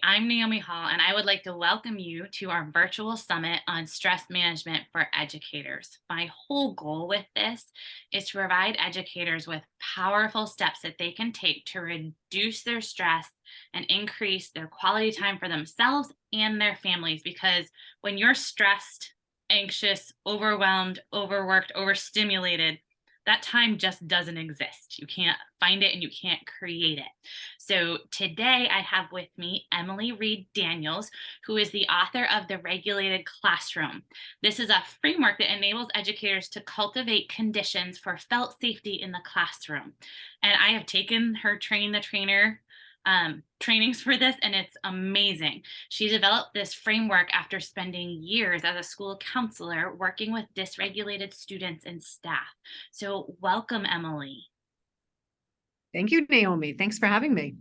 I'm Naomi Hall, and I would like to welcome you to our virtual summit on stress management for educators. My whole goal with this is to provide educators with powerful steps that they can take to reduce their stress and increase their quality time for themselves and their families. Because when you're stressed, anxious, overwhelmed, overworked, overstimulated, that time just doesn't exist. You can't find it and you can't create it. So today I have with me Emily Reed Daniels, who is the author of The Regulated Classroom. This is a framework that enables educators to cultivate conditions for felt safety in the classroom. And I have taken her Train the Trainer trainings for this, and it's amazing. She developed this framework after spending years as a school counselor working with dysregulated students and staff. So welcome, Emily. Thank you, Naomi. Thanks for having me.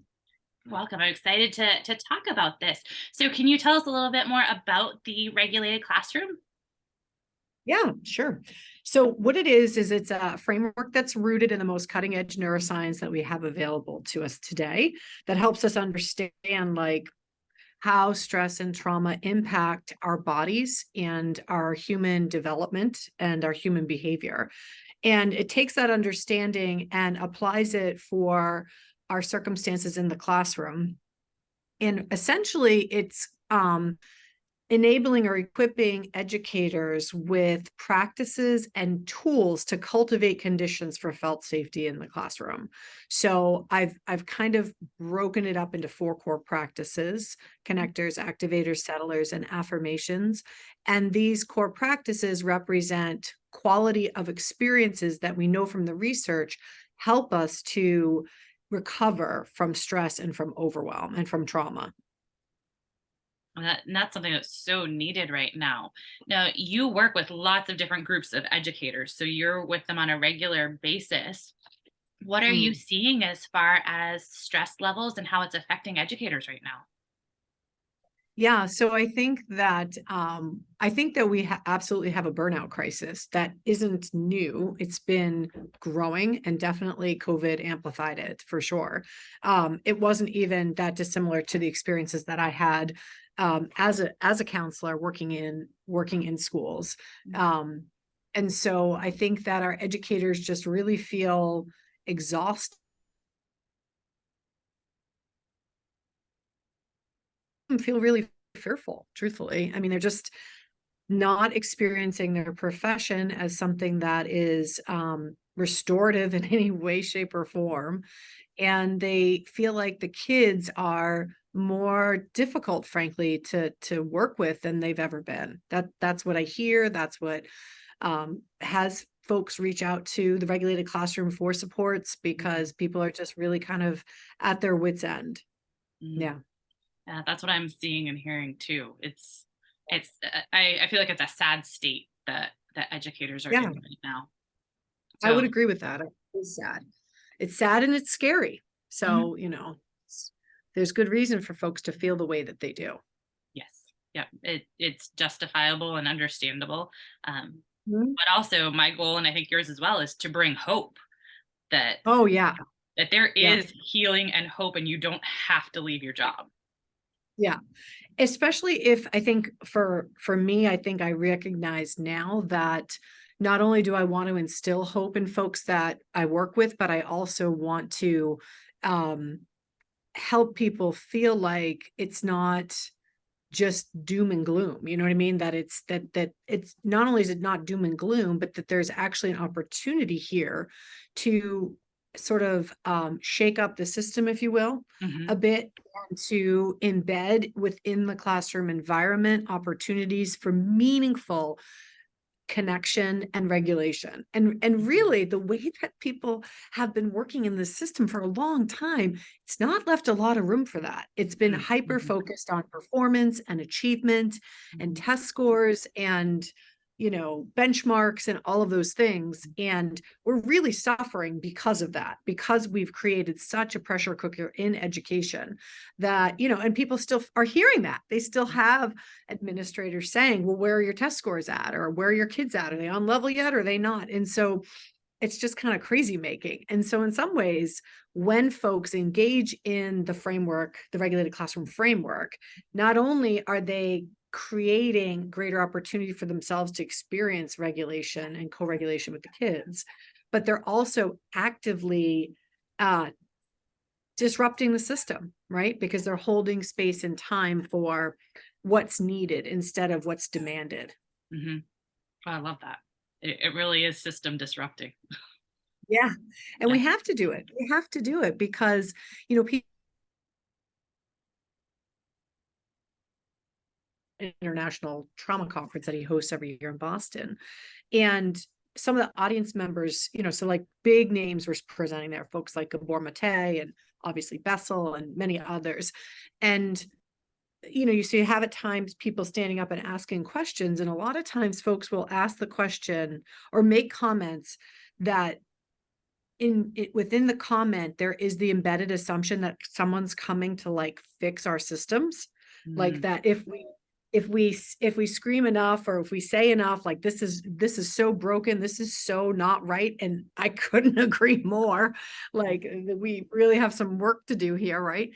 Welcome. I'm excited to talk about this. So can you tell us a little bit more about the regulated classroom? Yeah, sure. So what it is it's a framework that's rooted in the most cutting edge neuroscience that we have available to us today that helps us understand how stress and trauma impact our bodies and our human development and our human behavior. And it takes that understanding and applies it for our circumstances in the classroom. And essentially, it's enabling or equipping educators with practices and tools to cultivate conditions for felt safety in the classroom. So I've kind of broken it up into 4 core practices: connectors, activators, settlers, and affirmations. And these core practices represent quality of experiences that we know from the research help us to recover from stress and from overwhelm and from trauma. And that's something that's so needed right now. Now, you work with lots of different groups of educators, so you're with them on a regular basis. What are you seeing as far as stress levels and how it's affecting educators right now? Yeah, so I think that we absolutely have a burnout crisis that isn't new. It's been growing, and definitely COVID amplified it for sure. It wasn't even that dissimilar to the experiences that I had as a counselor working in schools. And so I think that our educators just really feel exhausted, feel really fearful, truthfully. I mean, they're just not experiencing their profession as something that is restorative in any way, shape, or form. And they feel like the kids are more difficult, frankly, to work with than they've ever been. That's what I hear. That's what has folks reach out to the regulated classroom for supports, because people are just really kind of at their wits' end. Mm, Yeah. yeah, that's what I'm seeing and hearing too. I feel like it's a sad state that educators are in Yeah. right now. I So would agree with that. It's sad. It's sad and it's scary. mhm, So, there's good reason for folks to feel the way that they do. yes, yeah, it's justifiable and understandable. Um, Mhm. but also my goal, and I think yours as well, is to bring hope that Oh, yeah. that there Yeah. is healing and hope, and you don't have to leave your job. Yeah. Especially if I think for me, I think I recognize now that not only do I want to instill hope in folks that I work with, but I also want to um, help people feel like it's not just doom and gloom. You know what I mean? That it's not only is it not doom and gloom, but that there's actually an opportunity here to sort of shake up the system, if you will, a Mhm. bit, and to embed within the classroom environment opportunities for meaningful connection and regulation. And really, the way that people have been working in the system for a long time, it's not left a lot of room for that. It's been Mhm, hyper mhm, focused on performance and achievement and mhm. test scores and benchmarks and all of those things. And we're really suffering because of that, because we've created such a pressure cooker in education that, and people still are hearing that. They still have administrators saying, well, where are your test scores at? Or where are your kids at? Are they on level yet? Or are they not? And so it's just kind of crazy making. And so in some ways, when folks engage in the framework, the regulated classroom framework, not only are they creating greater opportunity for themselves to experience regulation and co-regulation with the kids, but they're also actively disrupting the system, right? Because they're holding space and time for what's needed instead of what's demanded. Hmm. I love that. It really is system disrupting. Yeah. And we I- have to do it. We have to do it because, you know, people international trauma conference that he hosts every year in Boston. And some of the audience members, you know, so like big names were presenting there, folks like Gabor Mate and obviously Bessel and many others. And you know, you see have at times people standing up and asking questions, and a lot of times folks will ask the question or make comments that in it within the comment there is the embedded assumption that someone's coming to like fix our systems, like Mm, that if we scream enough or if we say enough, like this is so broken, this is so not right. And I couldn't agree more. Like we really have some work to do here, right?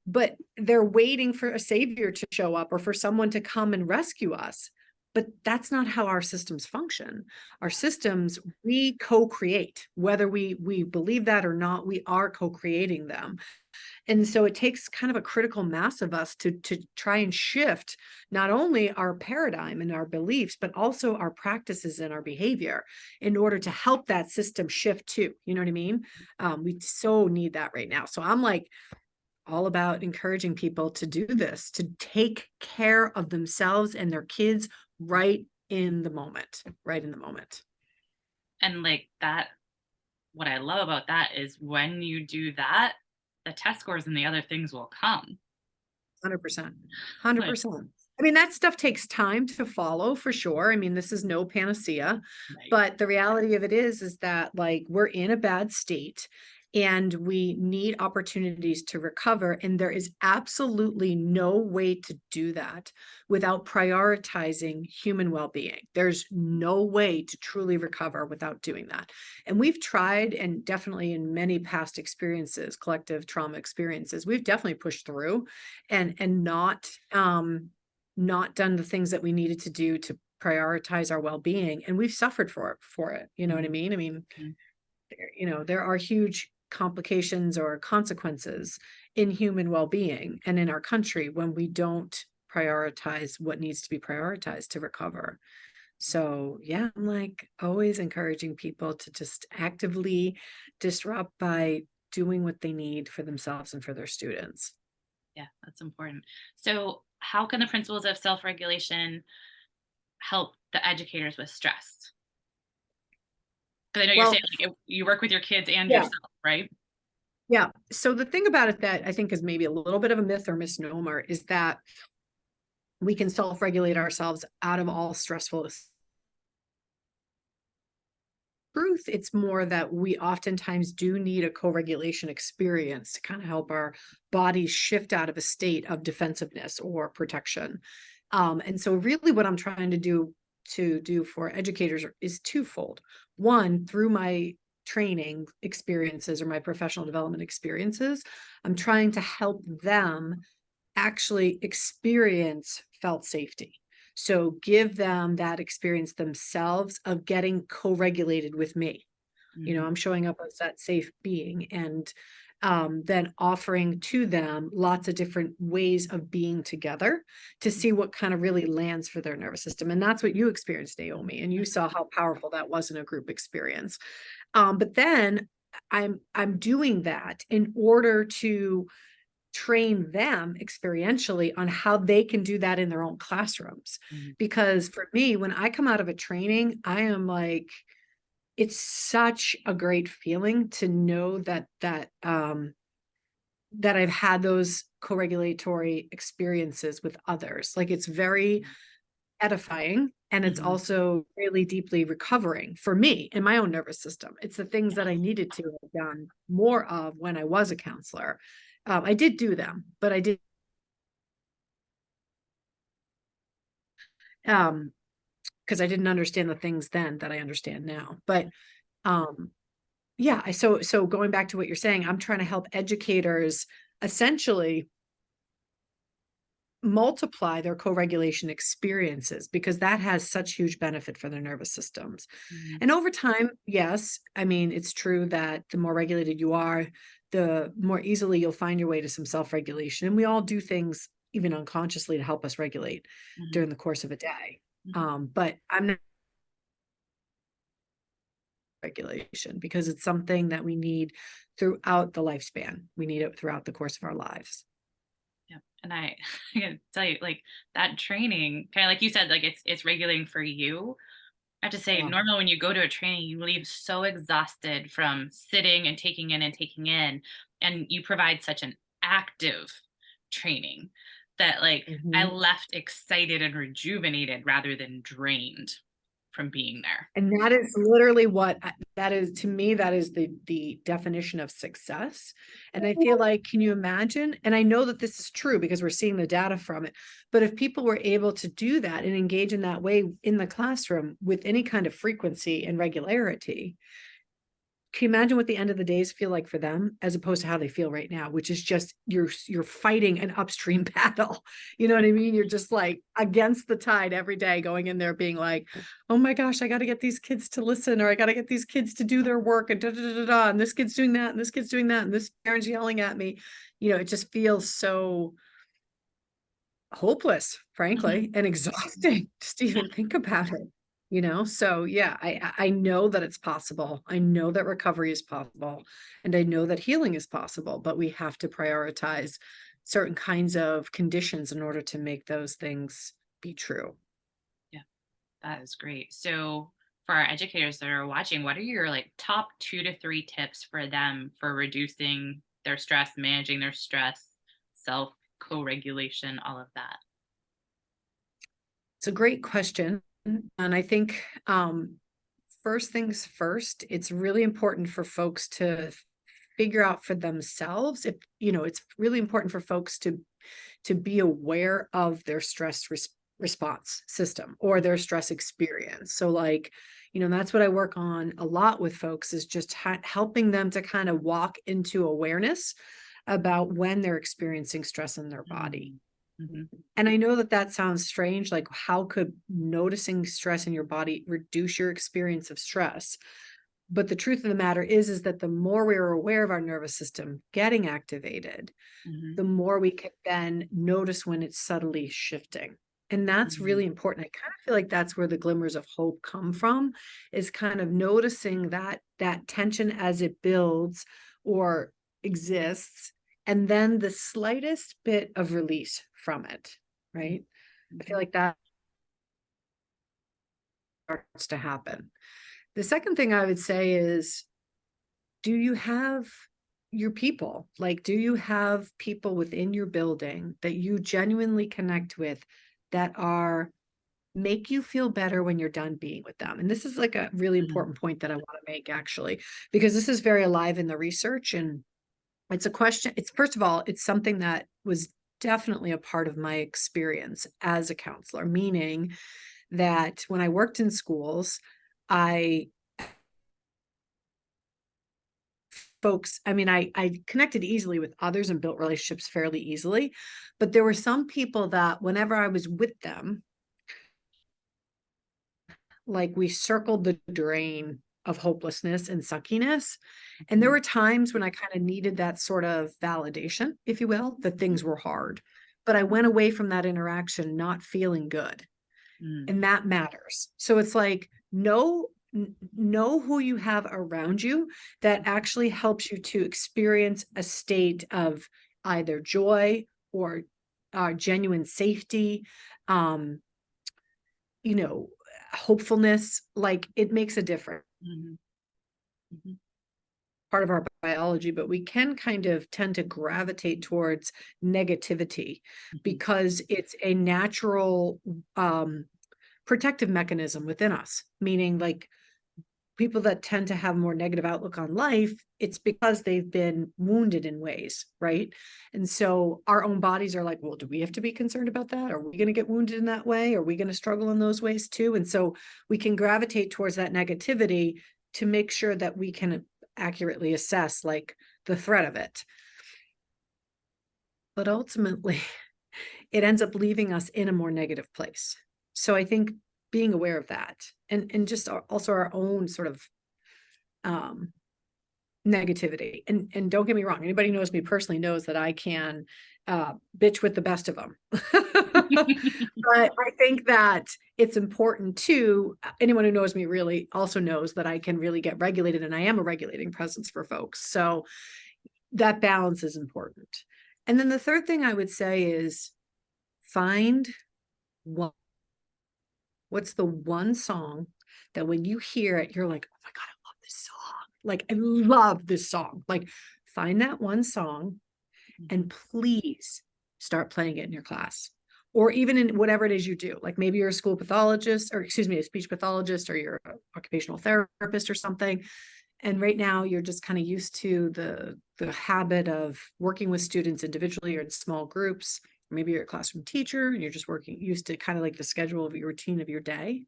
But they're waiting for a savior to show up or for someone to come and rescue us. But that's not how our systems function. Our systems, we co-create, whether we believe that or not, we are co-creating them. And so it takes kind of a critical mass of us to try and shift not only our paradigm and our beliefs, but also our practices and our behavior in order to help that system shift too. You know what I mean? We so need that right now. So I'm like all about encouraging people to do this, to take care of themselves and their kids right in the moment, right in the moment. and like that, what I love about that is when you do that, the test scores and the other things will come. 100%. Like, 100%. I mean, that stuff takes time to follow for sure. I mean, this is no panacea, right. but the reality of it is that like we're in a bad state and we need opportunities to recover. And there is absolutely no way to do that without prioritizing human well-being. There's no way to truly recover without doing that. And we've tried, and definitely in many past experiences, collective trauma experiences, we've definitely pushed through and not done the things that we needed to do to prioritize our well-being, and we've suffered for it, you know what I Mhm, mean? I mean, mhm. you know, there are huge complications or consequences in human well-being and in our country when we don't prioritize what needs to be prioritized to recover. So yeah, I'm like always encouraging people to just actively disrupt by doing what they need for themselves and for their students. Yeah, that's important. So, how can the principles of self regulation help the educators with stress? Because I know you're saying Well, like you work with your kids and yeah. yourself, right? Yeah. So the thing about it that I think is maybe a little bit of a myth or misnomer is that we can self-regulate ourselves out of all stressful truth. It's more that we oftentimes do need a co-regulation experience to kind of help our bodies shift out of a state of defensiveness or protection. And so really what I'm trying to do for educators is twofold. One, through my training experiences or my professional development experiences, I'm trying to help them actually experience felt safety. So give them that experience themselves of getting co-regulated with me. You know, Mhm. I'm showing up as that safe being and then offering to them lots of different ways of being together to see what kind of really lands for their nervous system. And that's what you experienced, Naomi, and you saw how powerful that was in a group experience. But then I'm doing that in order to train them experientially on how they can do that in their own classrooms. Mhm. Because for me, when I come out of a training, I am like, it's such a great feeling to know that I've had those co-regulatory experiences with others. Like it's very edifying and it's Mhm. also really deeply recovering for me in my own nervous system. It's the things that I Yes. needed to have done more of when I was a counselor. I did do them, but I did because I didn't understand the things then that I understand now. But Yeah, so going back to what you're saying, I'm trying to help educators essentially multiply their co-regulation experiences because that has such huge benefit for their nervous systems. Mhm, And over time, yes, I mean, it's true that the more regulated you are, the more easily you'll find your way to some self-regulation. And we all do things even unconsciously to help us regulate mhm, during the course of a day. mhm. But I'm not regulation because it's something that we need throughout the lifespan. We need it throughout the course of our lives. Yeah, and I gotta tell you, like, that training, kinda like you said, like, it's regulating for you. I have to say, Yeah. normally when you go to a training, you leave so exhausted from sitting and taking in, and you provide such an active training that, like, I Mhm. left excited and rejuvenated rather than drained from being there. And that is literally what that is to me, that is the definition of success. And I feel like, can you imagine? And I know that this is true because we're seeing the data from it. But if people were able to do that and engage in that way in the classroom with any kind of frequency and regularity, can you imagine what the end of the days feel like for them as opposed to how they feel right now, which is just you're fighting an upstream battle. You know what I mean? You're just like against the tide every day going in there being like, "Oh my gosh, I got to get these kids to listen or I got to get these kids to do their work and da da da da da, and this kid's doing that and this kid's doing that and this parent's yelling at me." You know, it just feels so hopeless, Mhm. frankly, and exhausting just to even think about it, you know? So yeah, I know that it's possible. I know that recovery is possible, and I know that healing is possible, but we have to prioritize certain kinds of conditions in order to make those things be true. Yeah, that is great. So, for our educators that are watching, what are your, like, top 2 to 3 tips for them for reducing their stress, managing their stress, self co-regulation, all of that? It's a great question. And I think first things first, it's really important for folks to figure out for themselves if, you know, it's really important for folks to be aware of their response system or their stress experience. So like, you know, that's what I work on a lot with folks is just helping them to kind of walk into awareness about when they're experiencing stress in their body. Mm. Mhm, And I know that that sounds strange. Like, how could noticing stress in your body reduce your experience of stress? But the truth of the matter is that the more we're aware of our nervous system getting activated, mhm, the more we can then notice when it's subtly shifting. And that's mhm, really important. I kind of feel like that's where the glimmers of hope come from, is kind of noticing that tension as it builds or exists, and then the slightest bit of release from it, mm, right? I feel mhm, like that starts to happen. The second thing I would say is, do you have your people? Like, do you have people within your building that you genuinely connect with that are make you feel better when you're done being with them? And this is like a really mm, important point that I want to make actually, because this is very alive in the research. And it's a question. It's first of all, it's something that was definitely a part of my experience as a counselor, meaning that when I worked in schools, I folks, I mean, I connected easily with others and built relationships fairly easily, but there were some people that whenever I was with them, like we circled the drain of hopelessness and suckiness. And there mhm, were times when I kind of needed that sort of validation, if you will, that mhm, things were hard. But I went away from that interaction not feeling good. mm, And that matters. So it's like know who you have around you that actually helps you to experience a state of either joy or genuine safety, um, you know, hopefulness. Like it makes a difference. mhm, mhm, Part of our biology, but we can kind of tend to gravitate towards negativity mhm, because it's a natural protective mechanism within us, meaning like people that tend to have more negative outlook on life, it's because they've been wounded in ways, right? And so our own bodies are like, well, do we have to be concerned about that? Are we going to get wounded in that way? Are we going to struggle in those ways too? And so we can gravitate towards that negativity to make sure that we can accurately assess like the threat of it. But ultimately, it ends up leaving us in a more negative place. So I think being aware of that, and just also our own sort of um, negativity. And don't get me wrong, anybody who knows me personally knows that I can bitch with the best of them. But I think that it's important too. Anyone who knows me really also knows that I can really get regulated, and I am a regulating presence for folks. So that balance is important. And then the third thing I would say is find what what's the one song that when you hear it, you're like, oh my God, I love this song. Like, I love this song. Like, find that one song Mhm. and please start playing it in your class. Or even in whatever it is you do. Like maybe you're a school pathologist, or excuse me, a speech pathologist, or you're an occupational therapist or something. And right now you're just kind of used to the habit of working with students individually or in small groups. Maybe you're a classroom teacher and you're just working used to kind of like the schedule of your routine of your day.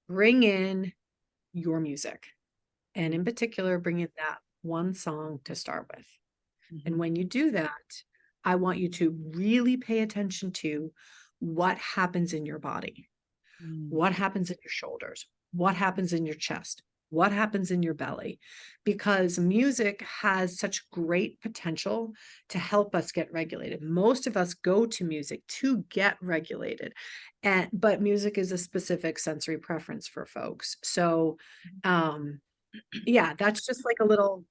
Bring in your music, and in particular bring in that one song to start with. And Mhm. when you do that, I want you to really pay attention to what happens in your body. Mhm. What happens in your shoulders? What happens in your chest? What happens in your belly? Because music has such great potential to help us get regulated. Most of us go to music to get regulated. But music is a specific sensory preference for folks. So um yeah, that's just like a little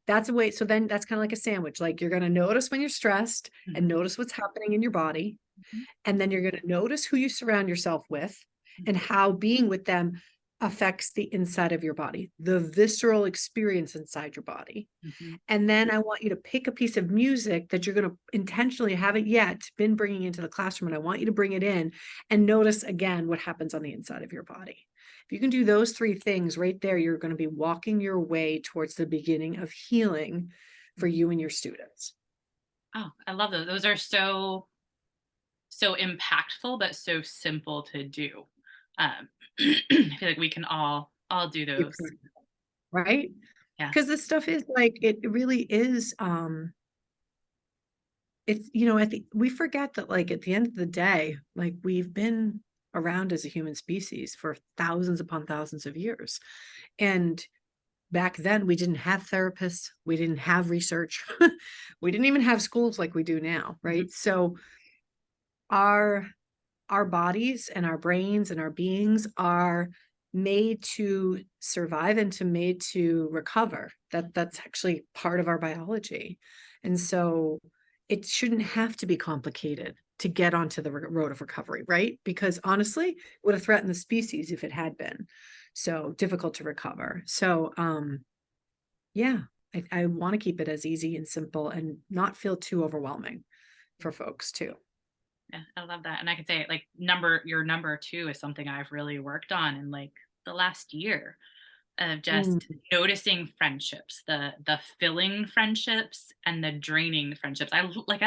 that's a way. So then that's kind of like a sandwich. Like you're going to notice when you're stressed and Mhm. notice what's happening in your body. Mhm. And then you're going to notice who you surround yourself with and Mhm. how being with them affects the inside of your body, the visceral experience inside your body. Mhm. And then I want you to pick a piece of music that you're going to intentionally haven't yet been bringing into the classroom. And I want you to bring it in and notice again what happens on the inside of your body. If you can do those three things right there, you're going to be walking your way towards the beginning of healing for Mhm. you and your students. Oh, I love those. Those are so impactful, but so simple to do. I feel like we can all do those. Right? Yeah. Because this stuff is like, it really is, it's, we forget that like at the end of the day, like we've been around as a human species for thousands upon thousands of years. And back then we didn't have therapists, we didn't have research, we didn't even have schools like we do now, Mhm. right? So our our bodies and our brains and our beings are made to survive and to made to recover. That's actually part of our biology. And so it shouldn't have to be complicated to get onto the road of recovery, right? Because honestly, it would have threatened the species if it had been so difficult to recover. So yeah, I want to keep it as easy and simple and not feel too overwhelming for folks too. Yeah, I love that. And I can say like your number two is something I've really worked on in like the last year of Mm, just noticing friendships, the filling friendships and the draining friendships. I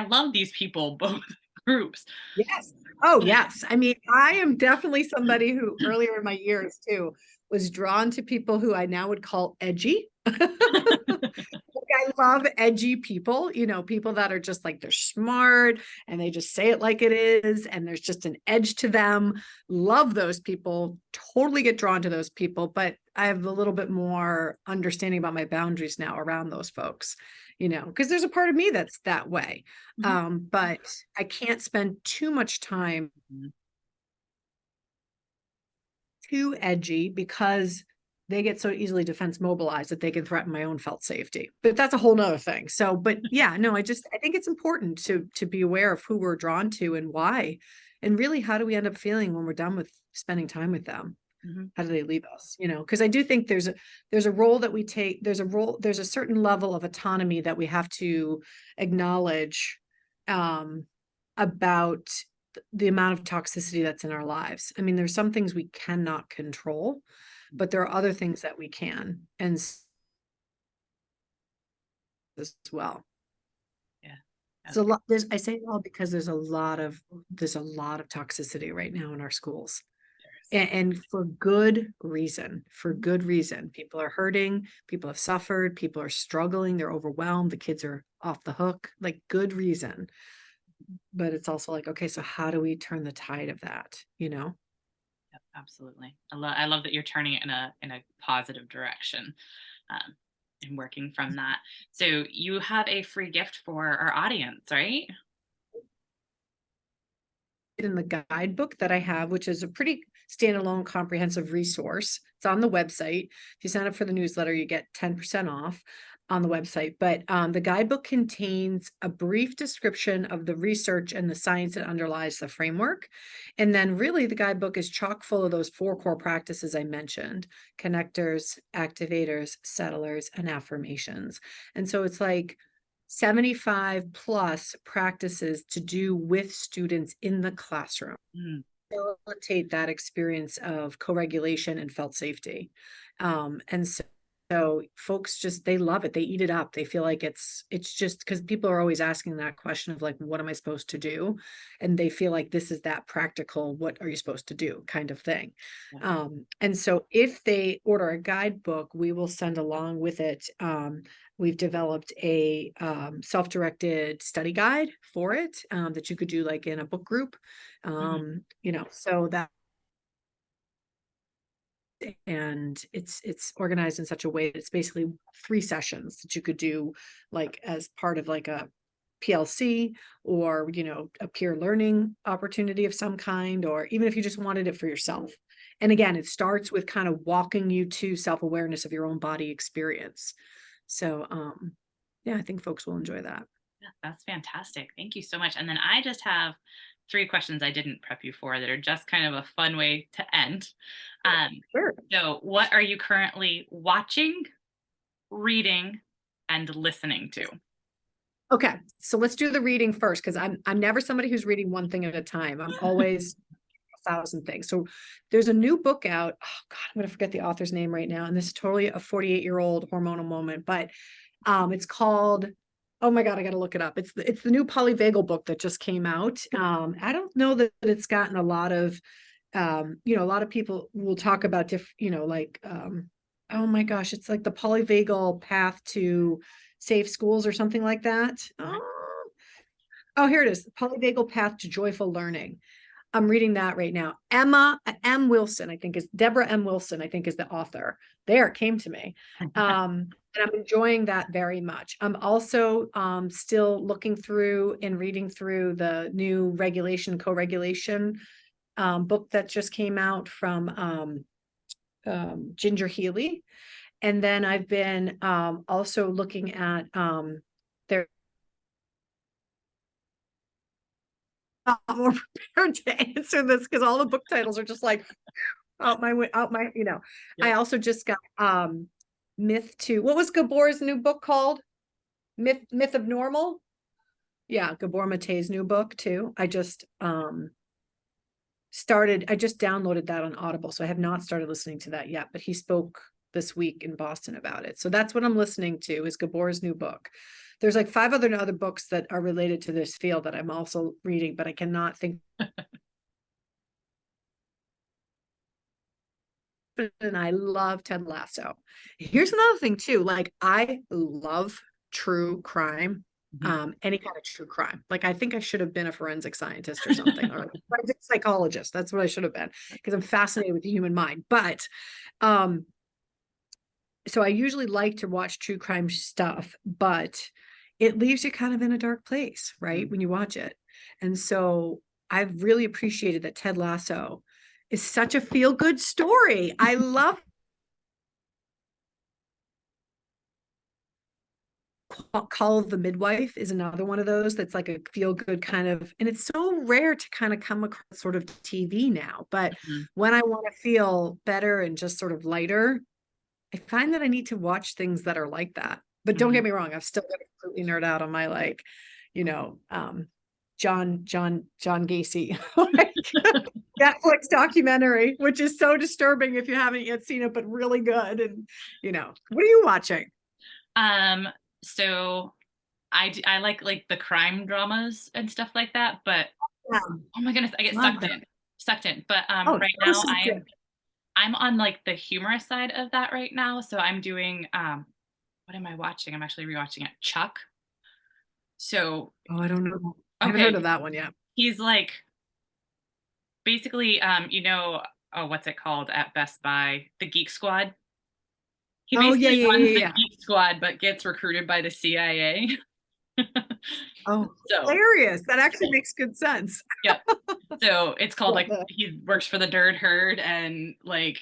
love these people, both groups. yes. Oh, yes. I mean, I am definitely somebody who earlier in my years too was drawn to people who I now would call edgy. Like, I love edgy people, people that are just like they're smart and they just say it like it is, and there's just an edge to them. Love those people, totally get drawn to those people, but I have a little bit more understanding about my boundaries now around those folks, because there's a part of me that's that way. Mhm. But I can't spend too much time Mhm. too edgy because they get so easily defense mobilized that they can threaten my own felt safety. But that's a whole nother thing. So, but yeah, no, I think it's important to be aware of who we're drawn to and why. And really, how do we end up feeling when we're done with spending time with them? Mhm. How do they leave us? Because I do think there's a role that we take, there's a certain level of autonomy that we have to acknowledge um about the amount of toxicity that's in our lives. I mean, there's some things we cannot control, but there are other things that we can, and as well. Yeah. Yeah. So a lot there's I say it all because there's a lot of toxicity right now in our schools. and for good reason, for good reason. People are hurting, people have suffered, people are struggling, they're overwhelmed, the kids are off the hook, like good reason. But it's also like, okay, so how do we turn the tide of that, you know? Yep, absolutely. I love that you're turning it in a positive direction, um, and working from that. So you have a free gift for our audience, right? In the guidebook that I have, which is a pretty standalone comprehensive resource. It's on the website. If you sign up for the newsletter, you get 10% off on the website. But the guidebook contains a brief description of the research and the science that underlies the framework. And then really the guidebook is chock full of those 4 core practices I mentioned: connectors, activators, settlers, and affirmations. And so it's like 75 plus practices to do with students in the classroom, Mm, facilitate that experience of co-regulation and felt safety. And so folks just, they love it. They eat it up. They feel like it's just because people are always asking that question of like, what am I supposed to do? And they feel like this is that practical, what are you supposed to do kind of thing. yeah. And so if they order a guidebook, we will send along with it. We've developed a self-directed study guide for it, that you could do like in a book group. Mhm. So that, and it's organized in such a way that it's basically 3 sessions that you could do like as part of like a PLC, or a peer learning opportunity of some kind, or even if you just wanted it for yourself. And again, it starts with kind of walking you to self-awareness of your own body experience. So yeah, I think folks will enjoy that. Yeah, that's fantastic. Thank you so much. And then I just have 3 questions I didn't prep you for that are just kind of a fun way to end. Um, Sure. so, what are you currently watching, reading, and listening to? Okay, so let's do the reading first, because I'm never somebody who's reading one thing at a time. I'm always 1,000 things. So there's a new book out. Oh God, I'm gonna forget the author's name right now. And this is totally a 48-year-old hormonal moment, but it's called, oh my God, I gotta look it up. It's the new polyvagal book that just came out. I don't know that it's gotten a lot of a lot of people will talk about oh my gosh, it's like the polyvagal path to safe schools or something like that. Okay. Oh, here it is. The Polyvagal Path to Joyful Learning. I'm reading that right now. Emma M. Wilson, I think is Deborah M. Wilson, I think is the author. There, it came to me. And I'm enjoying that very much. I'm also still looking through and reading through the new regulation, co-regulation book that just came out from Ginger Healy. And then I've been also looking at their more prepared to answer this because all the book titles are just like out my I Yep. also just got Myth to, what was Gabor's new book called? Myth of Normal. Yeah, Gabor Mate's new book too. I just downloaded that on Audible, so I have not started listening to that yet, but he spoke this week in Boston about it. So that's what I'm listening to, is Gabor's new book. There's like 5 other books that are related to this field that I'm also reading, but I cannot think. And I love Ted Lasso. Here's another thing too. Like I love true crime, Mhm. any kind of true crime. Like I think I should have been a forensic scientist or something, or a forensic psychologist. That's what I should have been, because I'm fascinated with the human mind. But um, so I usually like to watch true crime stuff, but it leaves you kind of in a dark place, right? Mhm. When you watch it. And so I've really appreciated that Ted Lasso is such a feel good story. I love Call of the Midwife is another one of those that's like a feel good kind of, and it's so rare to kind of come across sort of TV now. But Mhm. when I want to feel better and just sort of lighter, I find that I need to watch things that are like that. But don't Mhm. get me wrong, I've still got to completely nerd out on my like, you know, John Gacy like Netflix documentary, which is so disturbing if you haven't yet seen it, but really good. And what are you watching? Um, so I like the crime dramas and stuff like that, but Yeah, oh my goodness, I get love sucked that. in. sucked in. But Oh, right those now is good. I'm on like the humorous side of that right now. So I'm doing what am I watching? I'm actually rewatching it. Chuck. So Oh, I don't know. I haven't heard okay, of that one yet. he's like basically oh, what's it called at Best Buy? The Geek Squad. He Oh, yeah, basically yeah, runs yeah, the yeah. Geek Squad but gets recruited by the CIA. Oh, So hilarious. That actually makes good sense. yeah. So it's called Love like that. he works for the Dirt Herd and like,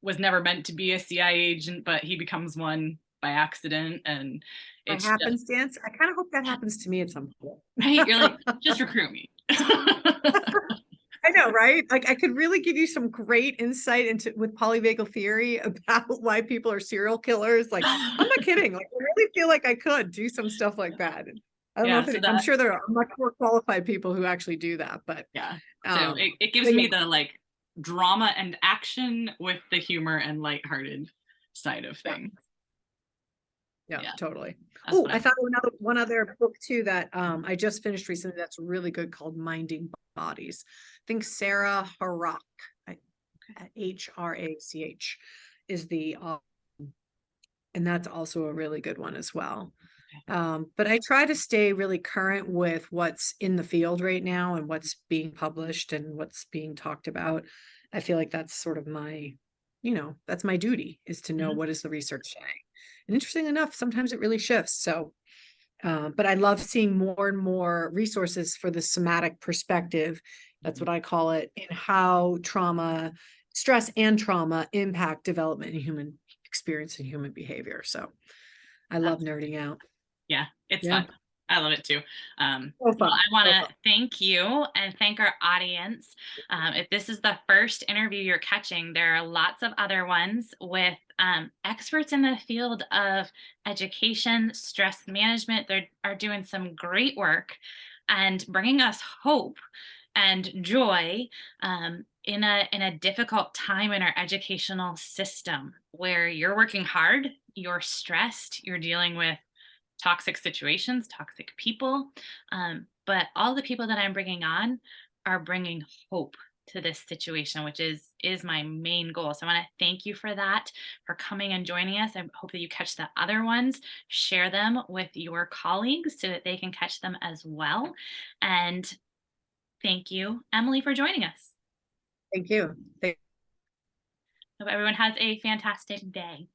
was never meant to be a CIA agent, but he becomes one by accident. And By it's just happenstance. I kind of hope that happens to me at some point. right. You're like, just recruit me. I know, right? Like I could really give you some great insight into with polyvagal theory about why people are serial killers. Like, I'm not kidding. Like, I really feel like I could do some stuff like that. And I don't know Yeah. if So I'm that, sure there are much more qualified people who actually do that, yeah. So um, it gives but yeah, me the like drama and action with the humor and lighthearted side of yeah, things. yeah, Yeah. totally. That's Oh, what I I'm. thought of another one other book too that I just finished recently that's really good called Minding Bodies. I think Sarah Harrach, Hrach is the and that's also a really good one as well. But I try to stay really current with what's in the field right now and what's being published and what's being talked about. I feel like that's sort of my, that's my duty is to know Mhm. what is the research saying. And interesting enough, sometimes it really shifts. So, but I love seeing more and more resources for the somatic perspective. That's Mhm. what I call it, in how trauma, stress and trauma impact development in human experience and human behavior. So I love That's nerding out. Yeah, it's Yeah. fun. I love it too. So Well, fun. I want So to fun. thank you and thank our audience. If this is the first interview you're catching, there are lots of other ones with experts in the field of education, stress management. They are doing some great work and bringing us hope and joy in a difficult time in our educational system where you're working hard, you're stressed, you're dealing with toxic situations, toxic people. But all the people that I'm bringing on are bringing hope to this situation, which is my main goal. So I want to thank you for that, for coming and joining us. I hope that you catch the other ones, share them with your colleagues so that they can catch them as well. And thank you, Emily, for joining us. Thank you. Hope everyone has a fantastic day.